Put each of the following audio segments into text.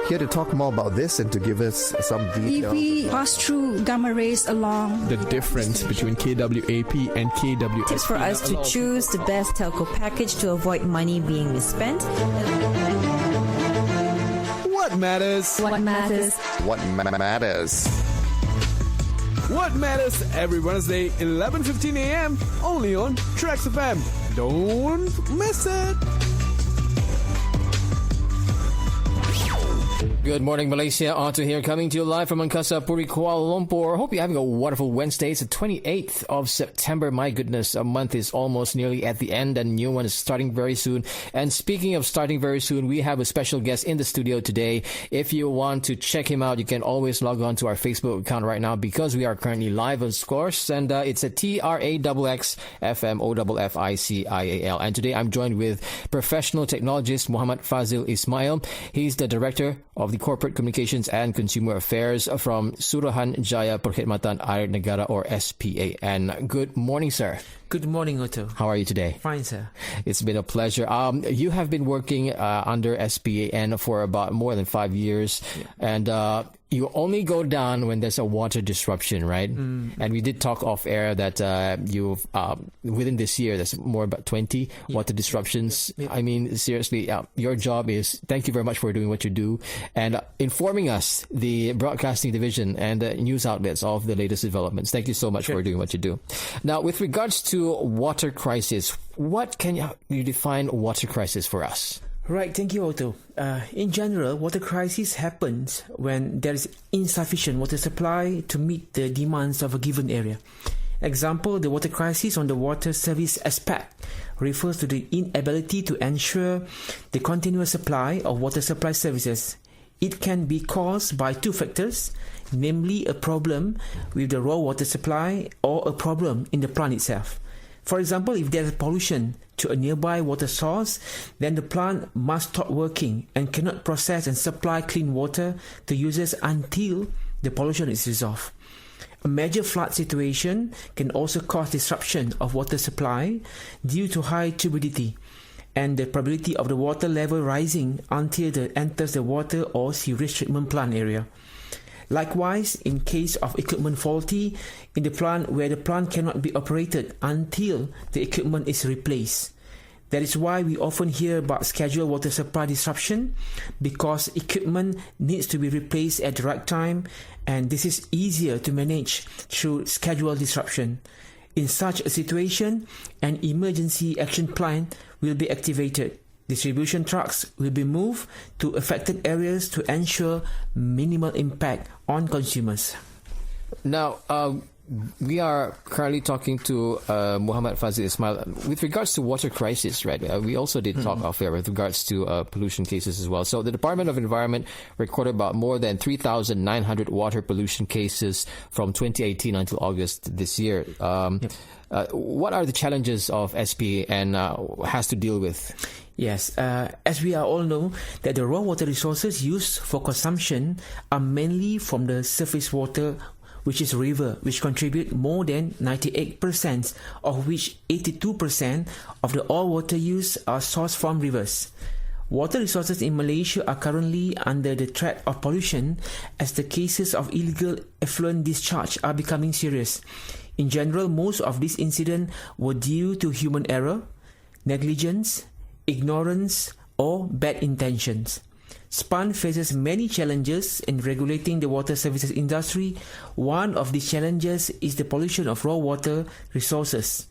Here to talk more about this and to give us some details. EV pass through gamma rays along the difference between KWAP and KWSP. Tips for us to choose the best telco package to avoid money being misspent. What matters? What matters? What matters? What matters every Wednesday, 11:15 a.m. only on Trax FM. Don't miss it. Good morning, Malaysia. Otto here, coming to you live from Angkasa Puri, Kuala Lumpur. Hope you're having a wonderful Wednesday. It's the 28th of September. My goodness, a month is almost nearly at the end and a new one is starting very soon. And speaking of starting very soon, we have a special guest in the studio today. If you want to check him out, you can always log on to our Facebook account right now because we are currently live, of course. And it's a TRAXXFMOFFICIAL. And today I'm joined with professional technologist Muhammad Fazil Ismail. He's the director of the Corporate Communications and Consumer Affairs from Suruhanjaya Perkhidmatan Negara, or SPAN. Good morning, sir. Good morning, Otto. How are you today? Fine, sir. It's been a pleasure. You have been working under SPAN for about more than 5 years, and you only go down when there's a water disruption, right? And we did talk off air that you've within this year there's more about 20 water disruptions. I mean, seriously, your job is, thank you very much for doing what you do and informing us, the broadcasting division and the news outlets, of the latest developments. Thank you so much for doing what you do. Now, with regards to water crisis, what can you define water crisis for us? Right, thank you, Otto. In general, water crisis happens when there is insufficient water supply to meet the demands of a given area. Example, the water crisis on the water service aspect refers to the inability to ensure the continuous supply of water supply services. It can be caused by two factors, namely a problem with the raw water supply or a problem in the plant itself. For example, if there is pollution to a nearby water source, then the plant must stop working and cannot process and supply clean water to users until the pollution is resolved. A major flood situation can also cause disruption of water supply due to high turbidity and the probability of the water level rising until it enters the water or sewage treatment plant area. Likewise, in case of equipment faulty in the plant where the plant cannot be operated until the equipment is replaced. That is why we often hear about scheduled water supply disruption, because equipment needs to be replaced at the right time, and this is easier to manage through scheduled disruption. In such a situation, an emergency action plan will be activated. Distribution trucks will be moved to affected areas to ensure minimal impact on consumers. Now, we are currently talking to Muhammad Fazil Ismail with regards to water crisis, right? We also did talk off air with regards to pollution cases as well. So the Department of Environment recorded about more than 3,900 water pollution cases from 2018 until August this year. What are the challenges of SPA and has to deal with? Yes, as we all know, that the raw water resources used for consumption are mainly from the surface water, which is river, which contribute more than 98%, of which 82% of the all water use are sourced from rivers. Water resources in Malaysia are currently under the threat of pollution as the cases of illegal effluent discharge are becoming serious. In general, most of these incidents were due to human error, negligence, ignorance, or bad intentions. SPAN faces many challenges in regulating the water services industry. One of these challenges is the pollution of raw water resources.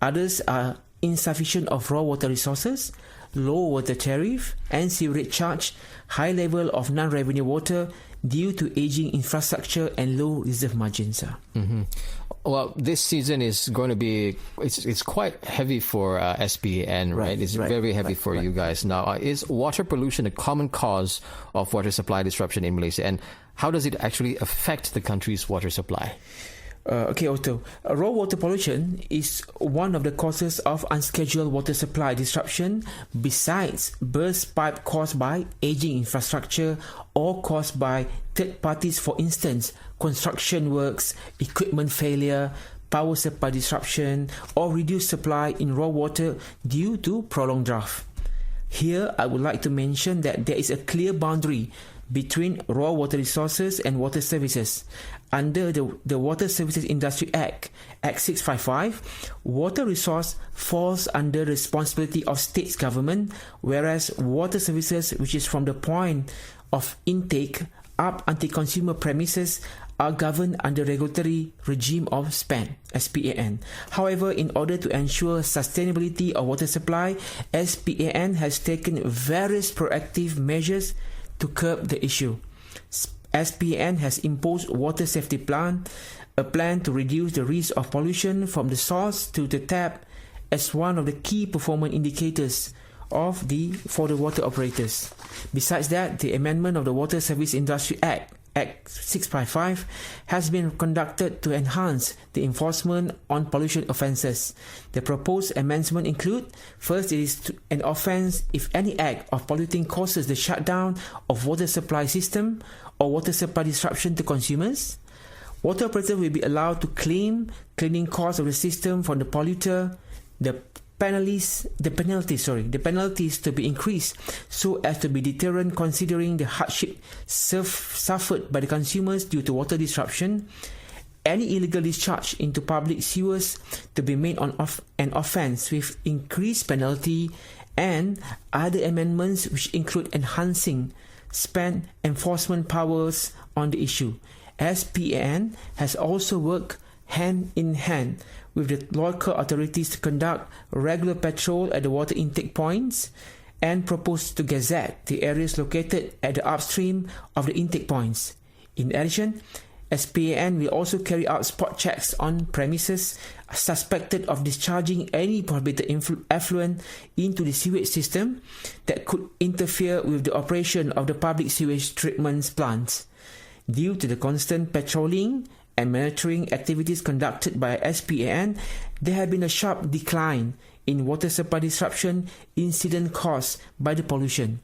Others are insufficient of raw water resources, low water tariff and sewerage charge, high level of non-revenue water due to aging infrastructure and low reserve margins. Well, this season is going to be, it's quite heavy for SPAN, right? It's very heavy for you guys. Now, is water pollution a common cause of water supply disruption in Malaysia? And how does it actually affect the country's water supply? Okay, Otto. Raw water pollution is one of the causes of unscheduled water supply disruption, besides burst pipe caused by aging infrastructure or caused by third parties, for instance, construction works, equipment failure, power supply disruption, or reduced supply in raw water due to prolonged drought. Here, I would like to mention that there is a clear boundary between raw water resources and water services. Under the Water Services Industry Act, Act 655, water resource falls under responsibility of states government, whereas water services, which is from the point of intake up until consumer premises, are governed under regulatory regime of SPAN, SPAN. However, in order to ensure sustainability of water supply, SPAN has taken various proactive measures to curb the issue. SPAN has imposed water safety plan, a plan to reduce the risk of pollution from the source to the tap as one of the key performance indicators for the water operators. Besides that, the amendment of the Water Service Industry Act, Act 655, has been conducted to enhance the enforcement on pollution offences. The proposed amendment include: first, it is an offence if any act of polluting causes the shutdown of water supply system or water supply disruption to consumers. Water operators will be allowed to claim cleaning costs of the system from the polluter. The penalties to be increased so as to be deterrent considering the hardship suffered by the consumers due to water disruption. Any illegal discharge into public sewers to be made an offence with increased penalty, and other amendments which include enhancing SPAN enforcement powers on the issue. SPAN has also worked hand in hand with the local authorities to conduct regular patrol at the water intake points and propose to gazette the areas located at the upstream of the intake points. In addition, SPAN will also carry out spot checks on premises suspected of discharging any prohibited effluent into the sewage system that could interfere with the operation of the public sewage treatment plants. Due to the constant patrolling and monitoring activities conducted by SPAN, there have been a sharp decline in water supply disruption incident caused by the pollution.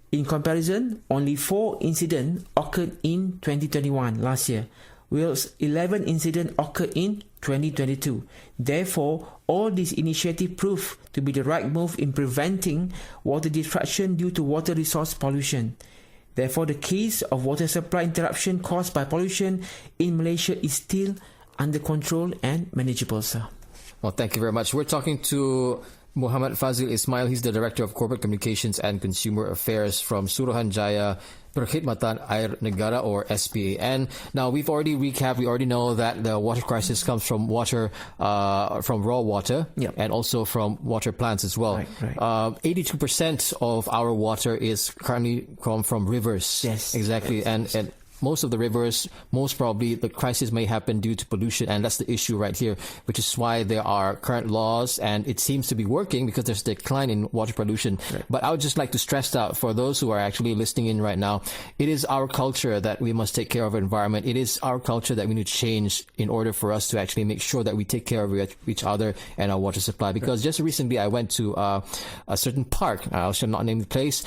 In comparison, only 4 incidents occurred in 2021, last year, whilst 11 incidents occurred in 2022. Therefore, all these initiatives prove to be the right move in preventing water disruption due to water resource pollution. Therefore, the case of water supply interruption caused by pollution in Malaysia is still under control and manageable, sir. Well, thank you very much. We're talking to Muhammad Fazil Ismail. He's the Director of Corporate Communications and Consumer Affairs from Suruhanjaya Perkhidmatan Air Negara, or SPAN. Now, we've already recapped. We already know that the water crisis comes from water, from raw water, Yep. and also from water plants as well. Right. 82% of our water is currently come from rivers. Yes. Exactly. Yes. And most of the rivers, most probably the crisis may happen due to pollution, and that's the issue right here, which is why there are current laws, and it seems to be working because there's a decline in water pollution. Right. But I would just like to stress out for those who are actually listening in right now, it is our culture that we must take care of our environment. It is our culture that we need to change in order for us to actually make sure that we take care of each other and our water supply. Because just recently I went to a certain park, I shall not name the place,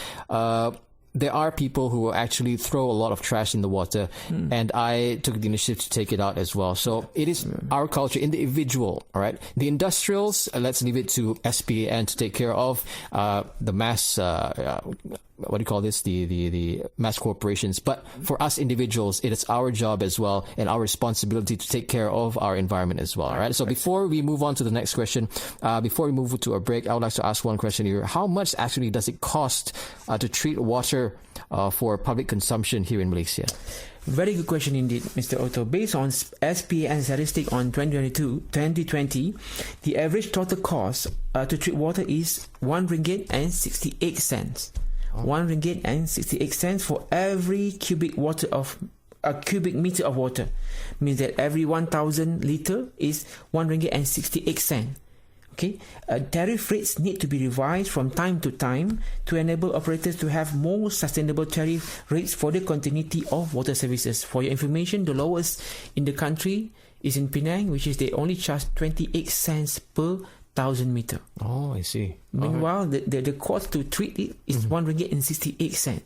there are people who actually throw a lot of trash in the water, and I took the initiative to take it out as well. So it is our culture, individual, all right? The industrials, let's leave it to SPAN to take care of. The mass, what do you call this? The mass corporations. But for us individuals, it is our job as well and our responsibility to take care of our environment as well, all right? So before we move on to the next question, before we move to a break, I would like to ask one question here. How much actually does it cost to treat water for public consumption here in Malaysia? Very good question indeed, Mr. Otto. Based on SPAN statistic on 2020, the average total cost to treat water is RM1.68. RM1.68 for every cubic meter of water. Means that every 1,000 liter is RM1.68. Okay, tariff rates need to be revised from time to time to enable operators to have more sustainable tariff rates for the continuity of water services. For your information, the lowest in the country is in Penang, which is they only charge 28 cents per 1,000 meter. Oh, I see. Meanwhile, the cost to treat it is RM1.68.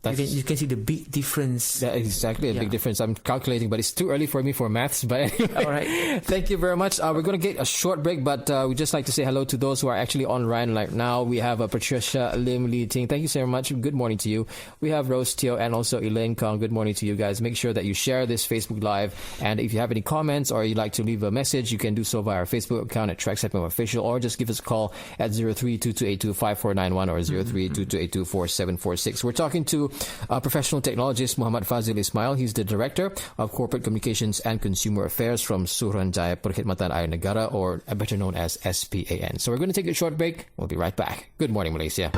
You can see the big difference. Yeah, exactly, a big difference. I'm calculating, but it's too early for me for maths. But anyway, all right. Thank you very much. We're going to get a short break, but we'd just like to say hello to those who are actually online right now. We have Patricia Lim Lee Ting. Thank you so much. Good morning to you. We have Rose Teo and also Elaine Kong. Good morning to you guys. Make sure that you share this Facebook Live. And if you have any comments or you'd like to leave a message, you can do so via our Facebook account at Trax FM Official, or just give us a call at 03-2282-5491 or 03-2282-4746. We're talking to professional technologist Muhammad Fazil Ismail. He's the Director of Corporate Communications and Consumer Affairs from Suruhanjaya Perkhidmatan Negara, or better known as SPAN. So we're going to take a short break. We'll be right back. Good morning, Malaysia.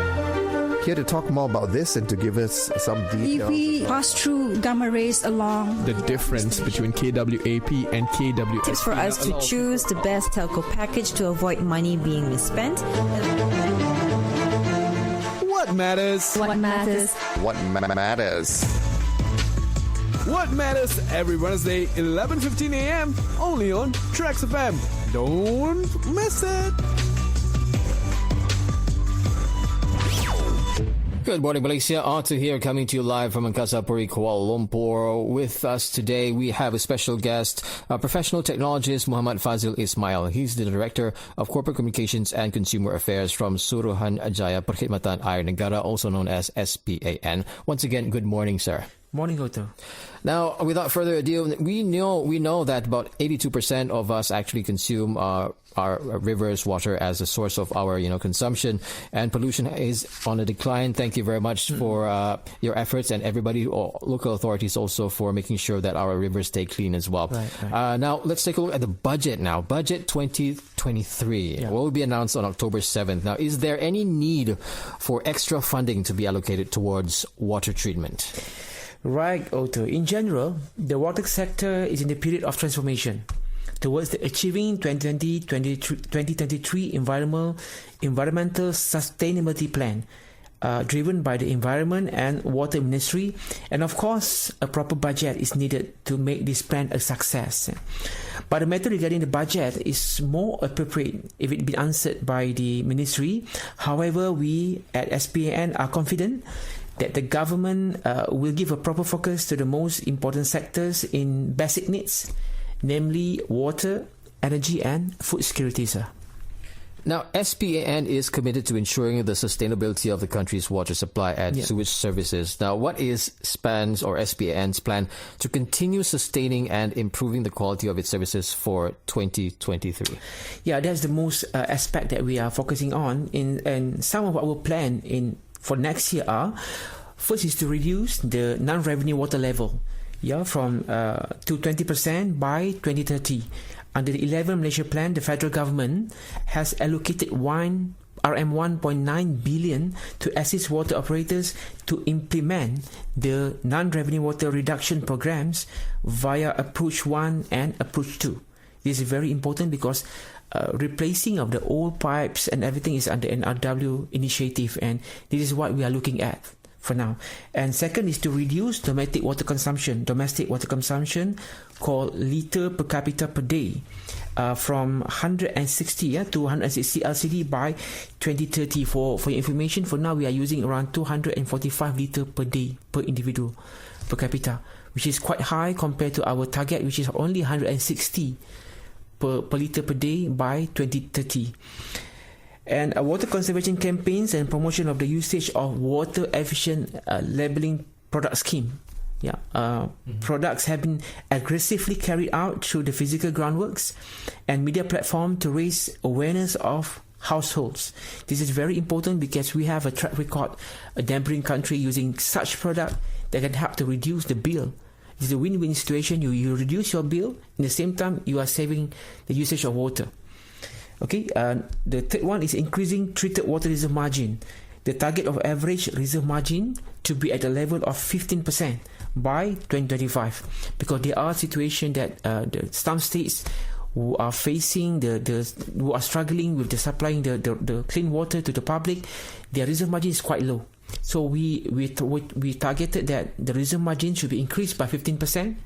Here to talk more about this and to give us some details. EV pass through gamma rays along the difference between KWAP and KWSP. Tips for us to choose the best telco package to avoid money being misspent. What matters? What matters? What matters? What matters every Wednesday, 11:15 a.m. only on Trax FM. Don't miss it. Good morning, Malaysia. Otto here, coming to you live from Angkasa Puri, Kuala Lumpur. With us today, we have a special guest, professional technologist Muhammad Fazil Ismail. He's the Director of Corporate Communications and Consumer Affairs from Suruhanjaya Perkhidmatan Negara, also known as SPAN. Once again, good morning, sir. Morning, Otto. Now, without further ado, we know that about 82% of us actually consume our rivers, water as a source of our consumption, and pollution is on a decline. Thank you very much for your efforts, and everybody, local authorities also, for making sure that our rivers stay clean as well. Right. Now, let's take a look at the budget now. Budget 2023 will be announced on October 7th. Now, is there any need for extra funding to be allocated towards water treatment? Right, Otto. In general, the water sector is in the period of transformation towards the achieving 2023 environmental sustainability plan, driven by the Environment and Water Ministry, and of course, a proper budget is needed to make this plan a success. But the matter regarding the budget is more appropriate if it be answered by the ministry. However, we at SPAN are confident that the government will give a proper focus to the most important sectors in basic needs, namely water, energy, and food security, sir. Now, SPAN is committed to ensuring the sustainability of the country's water supply and sewage services. Now, what is SPAN's or SPAN's plan to continue sustaining and improving the quality of its services for 2023? Yeah, that's the most aspect that we are focusing on. And some of our plan for next year are, first is to reduce the non-revenue water level from to 20% by 2030. Under the 11 Malaysia Plan, the federal government has allocated RM1.9 billion to assist water operators to implement the non-revenue water reduction programs via Approach 1 and Approach 2. This is very important because replacing of the old pipes and everything is under an RW initiative, and this is what we are looking at for now. And second is to reduce domestic water consumption called liter per capita per day, from 160 to 160 LCD by 2030. For your information, for now we are using around 245 liter per day per individual per capita, which is quite high compared to our target, which is only 160 per liter per day by 2030. And water conservation campaigns and promotion of the usage of water efficient labeling product scheme. Products have been aggressively carried out through the physical groundworks and media platform to raise awareness of households. This is very important because we have a track record, a neighboring country using such product that can help to reduce the bill. It's a win-win situation. You reduce your bill, in the same time you are saving the usage of water. Okay, the third one is increasing treated water reserve margin. The target of average reserve margin to be at a level of 15% by 2025, because there are situations that some states who are facing who are struggling with the supplying the clean water to the public, their reserve margin is quite low. So we targeted that the reserve margin should be increased by 15%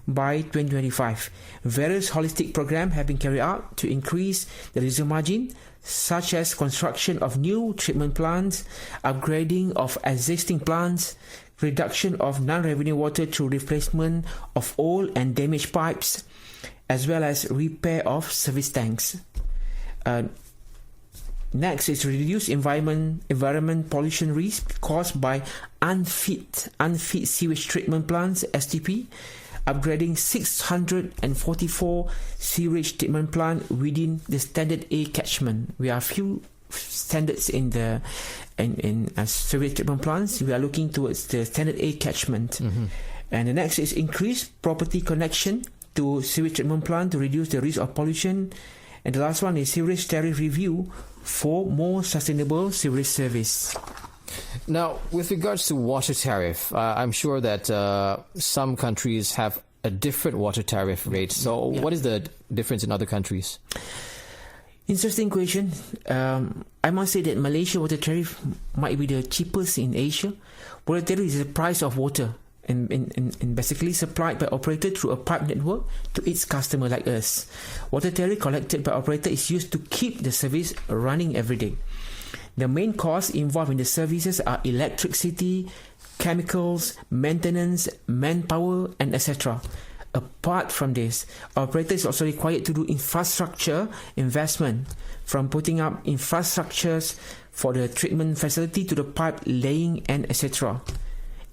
by 2025. Various holistic programs have been carried out to increase the reserve margin, such as construction of new treatment plants, upgrading of existing plants, reduction of non-revenue water through replacement of old and damaged pipes, as well as repair of service tanks. Next is reduce environment pollution risk caused by unfit sewage treatment plants, STP, upgrading 644 sewage treatment plants within the Standard A catchment. We have few standards in sewage treatment plants. We are looking towards the Standard A catchment. And the next is increase property connection to sewage treatment plant to reduce the risk of pollution. And the last one is sewage tariff review for more sustainable sewage service. Now, with regards to water tariff, I'm sure that some countries have a different water tariff rate. So what is the difference in other countries? Interesting question. I must say that Malaysia water tariff might be the cheapest in Asia. Water tariff is the price of water and basically supplied by operator through a pipe network to its customer like us. Water tariff collected by operator is used to keep the service running every day. The main costs involved in the services are electricity, chemicals, maintenance, manpower, and etc. Apart from this, operator is also required to do infrastructure investment, from putting up infrastructures for the treatment facility to the pipe laying and etc.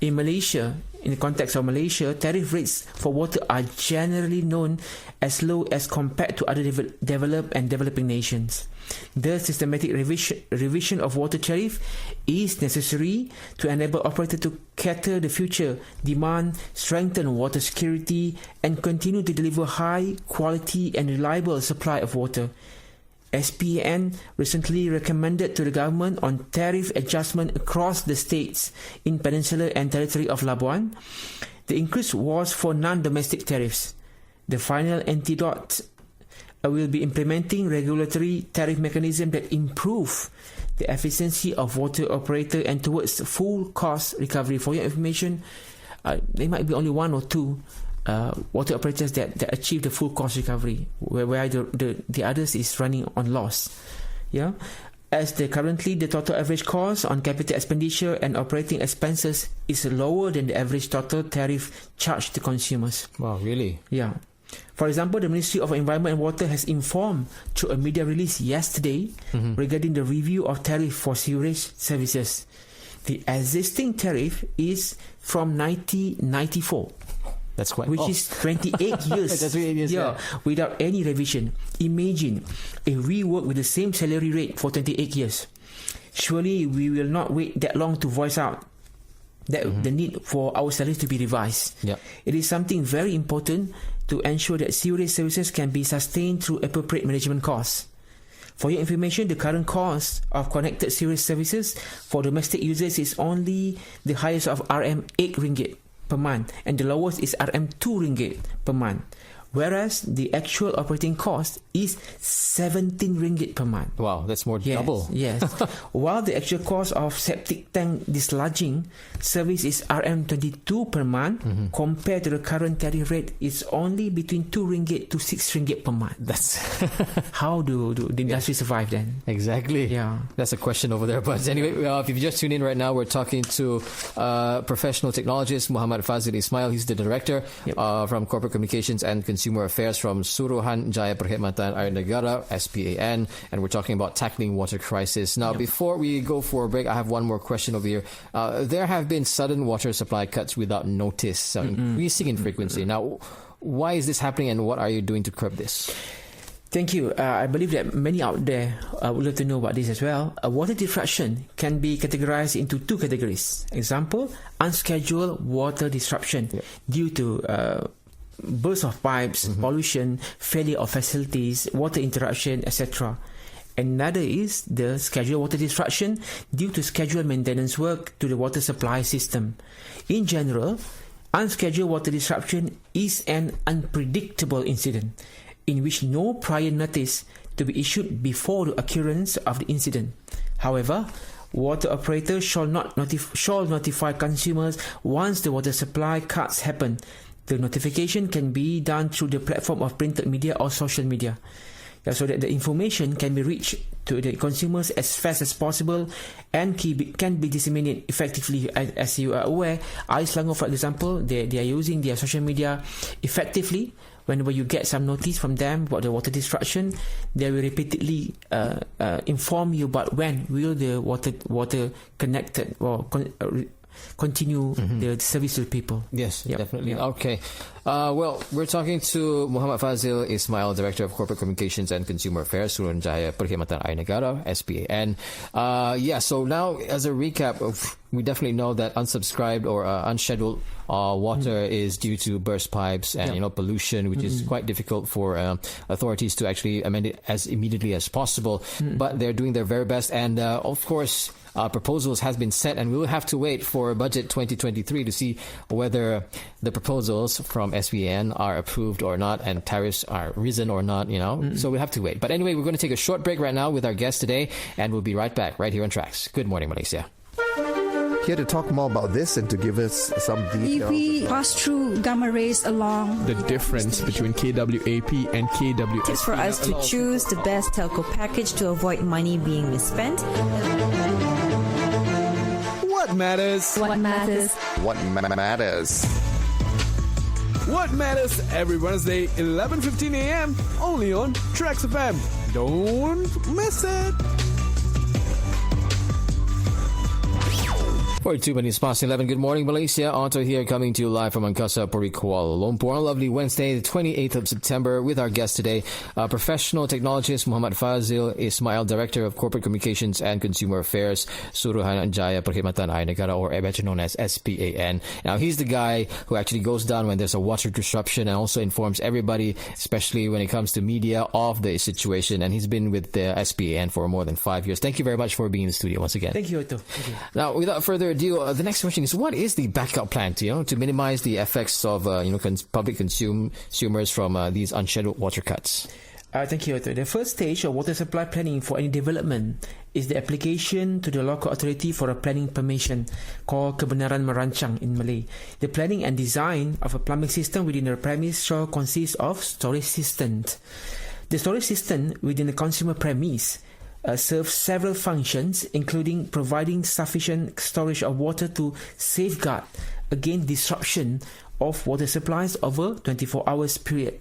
In Malaysia, in the context of Malaysia, tariff rates for water are generally known as low as compared to other developed and developing nations. The systematic revision of water tariff is necessary to enable operator to cater the future demand, strengthen water security, and continue to deliver high quality and reliable supply of water. SPAN recently recommended to the government on tariff adjustment across the states in Peninsula and Territory of Labuan. The increase was for non-domestic tariffs. The final antidote will be implementing regulatory tariff mechanism that improve the efficiency of water operator and towards full cost recovery. For your information, there might be only one or two water operators that achieve the full cost recovery, where the others is running on loss. As currently the total average cost on capital expenditure and operating expenses is lower than the average total tariff charged to consumers. Wow, really? Yeah. For example, the Ministry of Environment and Water has informed through a media release yesterday regarding the review of tariff for sewerage services. The existing tariff is from 1994. That's quite, which is 28 years. That's 28 years. Yeah, without any revision. Imagine if we work with the same salary rate for 28 years. Surely we will not wait that long to voice out that the need for our salaries to be revised. Yeah. It is something very important to ensure that sewerage services can be sustained through appropriate management costs. For your information, the current cost of connected sewerage services for domestic users is only the highest of RM8 ringgit per month, and the lowest is RM2 ringgit per month, whereas the actual operating cost is 17 ringgit per month. Wow, that's more than double. Yes. While the actual cost of septic tank dislodging service is RM22 per month, compared to the current tariff rate, it's only between 2 ringgit to 6 ringgit per month. That's how do the industry survive then? Exactly. Yeah. That's a question over there. But anyway, if you just tune in right now, we're talking to professional technologist Muhammad Fazil Ismail. He's the director from Corporate Communications and Consumer Affairs from Suruhanjaya Perkhidmatan Negara, SPAN, and we're talking about tackling water crisis. Now, before we go for a break, I have one more question over here. There have been sudden water supply cuts without notice, increasing in frequency. Now, why is this happening, and what are you doing to curb this? Thank you. I believe that many out there would love to know about this as well. Water disruption can be categorized into two categories. Example, unscheduled water disruption due to burst of pipes, pollution, failure of facilities, water interruption, etc. Another is the scheduled water disruption due to scheduled maintenance work to the water supply system. In general, unscheduled water disruption is an unpredictable incident in which no prior notice to be issued before the occurrence of the incident. However, water operators shall notify consumers once the water supply cuts happen. The notification can be done through the platform of printed media or social media. so that the information can be reached to the consumers as fast as possible and can be disseminated effectively. As you are aware, Ais Selangor, for example, they are using their social media effectively. Whenever you get some notice from them about the water disruption, they will repeatedly inform you about when will the water connected or continue the service to the people. Yes, definitely. Okay. Well, we're talking to Muhammad Fazil Ismail, Director of Corporate Communications and Consumer Affairs, Suruhanjaya Perkhidmatan Negara, SPAN. So now as a recap, we definitely know that unsubscribed or unscheduled water is due to burst pipes and pollution, which is quite difficult for authorities to actually amend it as immediately as possible. But they're doing their very best, and of course, proposals has been set, and we will have to wait for budget 2023 to see whether the proposals from SPAN are approved or not, and tariffs are risen or not. So we have to wait. But anyway, we're going to take a short break right now with our guest today, and we'll be right back right here on Tracks. Good morning, Malaysia. Here to talk more about this and to give us some details. If we pass through gamma rays along The difference between KWAP and KWSP. Tips for us to choose the best telco package to avoid money being misspent. What matters? what matters. What matters? What matters every Wednesday, 11:15 a.m. only on Tracks FM. Don't miss it. 42 minutes past 11. Good morning, Malaysia. Otto here, coming to you live from Angkasa Puri, Kuala Lumpur on a lovely Wednesday, the 28th of September, with our guest today, professional technologist Muhammad Fazil Ismail, Director of Corporate Communications and Consumer Affairs, Suruhanjaya Perkhidmatan Negara, or better known as SPAN. Now, he's the guy who actually goes down when there's a water disruption and also informs everybody, especially when it comes to media, of the situation. And he's been with the SPAN for more than 5 years. Thank you very much for being in the studio once again. Thank you, Otto. Thank you. Now, without further ado, the next question is, what is the backup plan to minimize the effects of public consumers from these unscheduled water cuts? Thank you, Otto. The first stage of water supply planning for any development is the application to the local authority for a planning permission, called Kebenaran Merancang in Malay. The planning and design of a plumbing system within a premise shall consist of storage systems. The storage system within the consumer premise serves several functions, including providing sufficient storage of water to safeguard against disruption of water supplies over 24 hours period.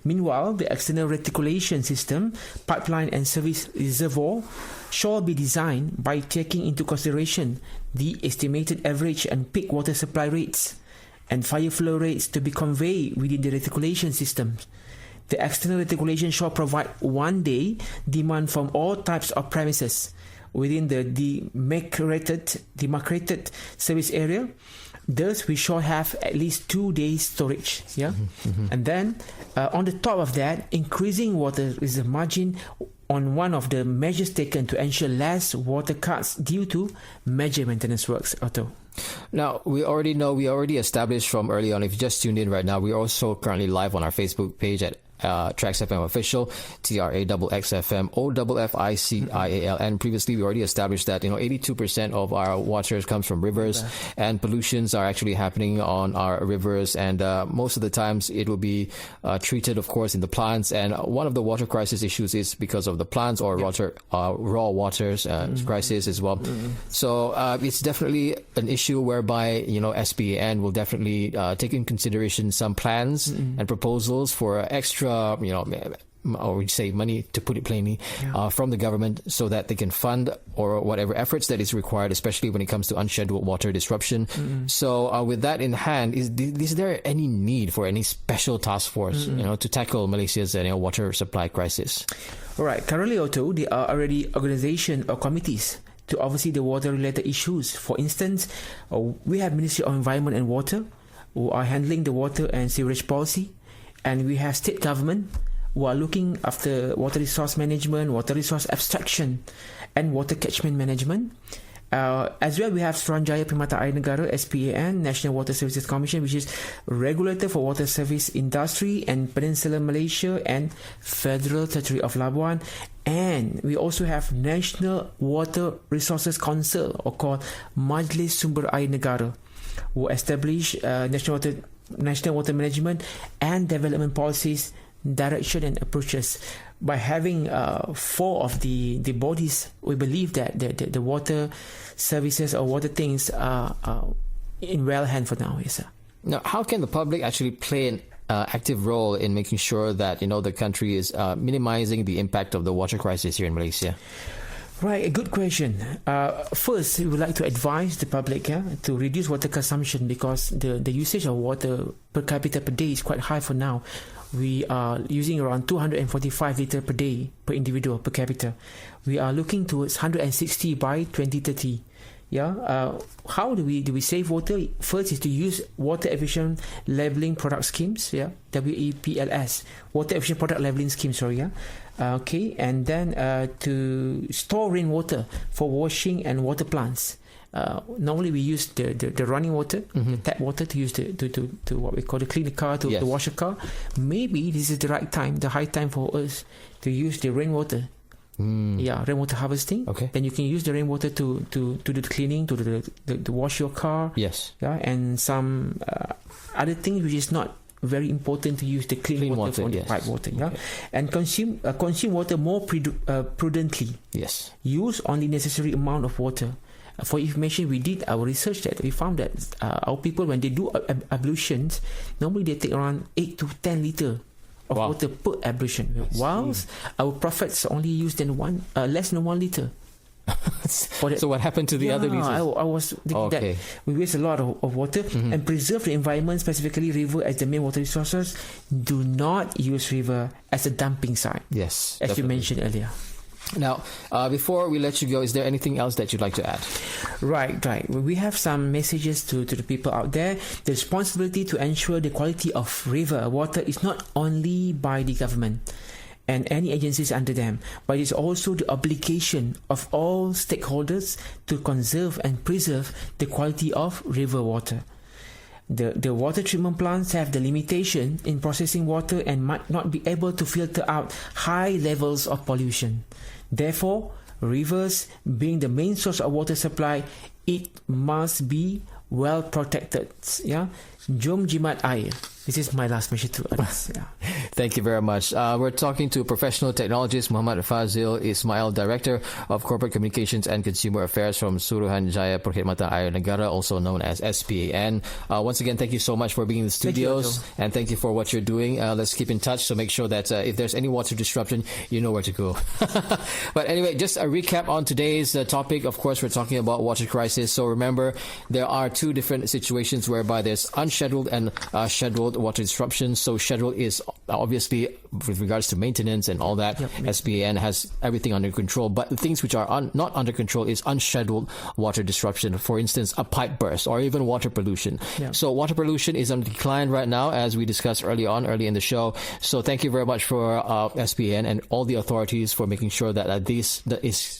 Meanwhile, the external reticulation system, pipeline and service reservoir shall be designed by taking into consideration the estimated average and peak water supply rates and fire flow rates to be conveyed within the reticulation system. The external reticulation shall provide one-day demand from all types of premises within the demarcated service area. Thus, we shall have at least 2 days storage. And then, on the top of that, increasing water reserve margin on one of the measures taken to ensure less water cuts due to major maintenance works. Otto. Now, we already established from early on, if you just tuned in right now, we're also currently live on our Facebook page at Tracks FM Official, TRAXXFM OFFICIAL. And previously, we already established that 82% of our water comes from rivers, and pollutions are actually happening on our rivers. And most of the times, it will be treated, of course, in the plants. And one of the water crisis issues is because of the plants or raw waters crisis as well. So it's definitely an issue whereby SPAN will definitely take in consideration some plans and proposals for extra, or we say money, to put it plainly, from the government, so that they can fund or whatever efforts that is required, especially when it comes to unscheduled water disruption. So with that in hand, is there any need for any special task force to tackle Malaysia's water supply crisis? All right. Currently, Otto, there are already organizations or committees to oversee the water-related issues. For instance, we have Ministry of Environment and Water, who are handling the water and sewerage policy. And we have state government who are looking after water resource management, water resource abstraction, and water catchment management. As well, we have Suruhanjaya Perkhidmatan Negara, SPAN, National Water Services Commission, which is regulator for water service industry and Peninsular Malaysia and Federal Territory of Labuan. And we also have National Water Resources Council, or called Majlis Sumber Air Negara, who establish national water management and development policies direction and approaches. By having 4 of the bodies, we believe that the water services or water things are in well hand for now. Yes, sir. Now, how can the public actually play an active role in making sure that the country is minimizing the impact of the water crisis here in Malaysia? Right, a good question. First, we would like to advise the public to reduce water consumption, because the usage of water per capita per day is quite high for now. We are using around 245 litres per day per individual per capita. We are looking towards 160 by 2030. How do we save water? First is to use water efficient leveling product schemes. WEPLS, water efficient product leveling scheme. Okay, and then to store rainwater for washing and water plants. Normally we use the running water, the tap water, to use to what we call to clean the car, to wash the car. Maybe this is the right time, the high time for us to use the rainwater. Rainwater harvesting. Okay. Then you can use the rainwater to do the cleaning, to wash your car. Yes. And some other things which is not very important to use the clean water from the pipe water. Okay. And consume water more prudently. Yes. Use only necessary amount of water. For information, we did our research that we found that our people, when they do ablutions, normally they take around 8 to 10 litres of water per ablution, whilst our prophets only used less than 1 litre. So what happened to the other liters? I was thinking that we waste a lot of water and preserve the environment, specifically river as the main water resources. Do not use river as a dumping site. Yes, as you mentioned earlier. Now, before we let you go, is there anything else that you'd like to add? Right. We have some messages to the people out there. The responsibility to ensure the quality of river water is not only by the government and any agencies under them, but it's also the obligation of all stakeholders to conserve and preserve the quality of river water. The water treatment plants have the limitation in processing water and might not be able to filter out high levels of pollution. Therefore, rivers being the main source of water supply, it must be well protected. Jom jimat air. This is my last message to us. Thank you very much. We're talking to professional technologist Muhammad Fazil Ismail, Director of Corporate Communications and Consumer Affairs from Suruhanjaya Perkhidmatan Air Negara, also known as SPAN. Once again, thank you so much for being in the studios, and thank you for what you're doing. Let's keep in touch to make sure that if there's any water disruption, you know where to go. But anyway, just a recap on today's topic. Of course, we're talking about water crisis. So remember, there are 2 different situations whereby there's unscheduled and scheduled water disruptions. So scheduled is obviously with regards to maintenance and all that. SPAN has everything under control, but the things which are not under control is unscheduled water disruption. For instance, a pipe burst or even water pollution. So water pollution is on decline right now, as we discussed early in the show. So thank you very much for SPAN and all the authorities for making sure that this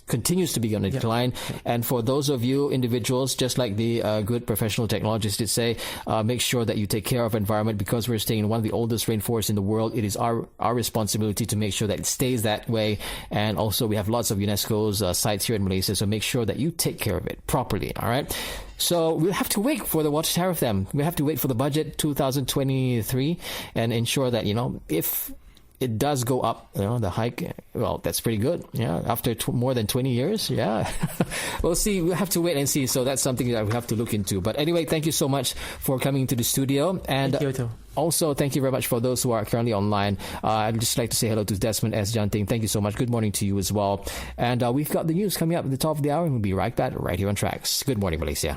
continues to be on a decline. And for those of you individuals, just like the good professional technologists did say, make sure that you take care of environment, because we're staying in one of the oldest rainforests in the world. It is our responsibility to make sure that it stays that way. And also, we have lots of UNESCO's sites here in Malaysia, so make sure that you take care of it properly. All right. So we'll have to wait for the water tariff then. We have to wait for the budget 2023 and ensure that, if it does go up, the hike, well, that's pretty good. After more than 20 years. We'll see. We'll have to wait and see. So that's something that we have to look into. But anyway, thank you so much for coming to the studio. And thank you, Otto. Also, thank you very much for those who are currently online. I'd just like to say hello to Desmond S. Janting. Thank you so much. Good morning to you as well. And we've got the news coming up at the top of the hour, and we'll be right back right here on Tracks. Good morning, Malaysia.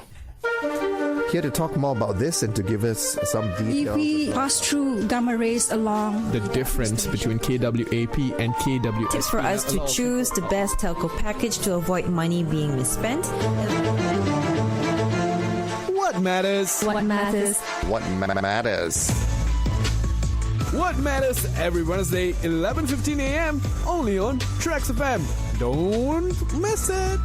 Here to talk more about this and to give us some details. If we pass through gamma rays along The difference between KWAP and KWSP. Tips for us to choose the best telco package to avoid money being misspent. What matters? what matters. What matters? What matters every Wednesday, 11:15 a.m. only on Tracks FM. Don't miss it.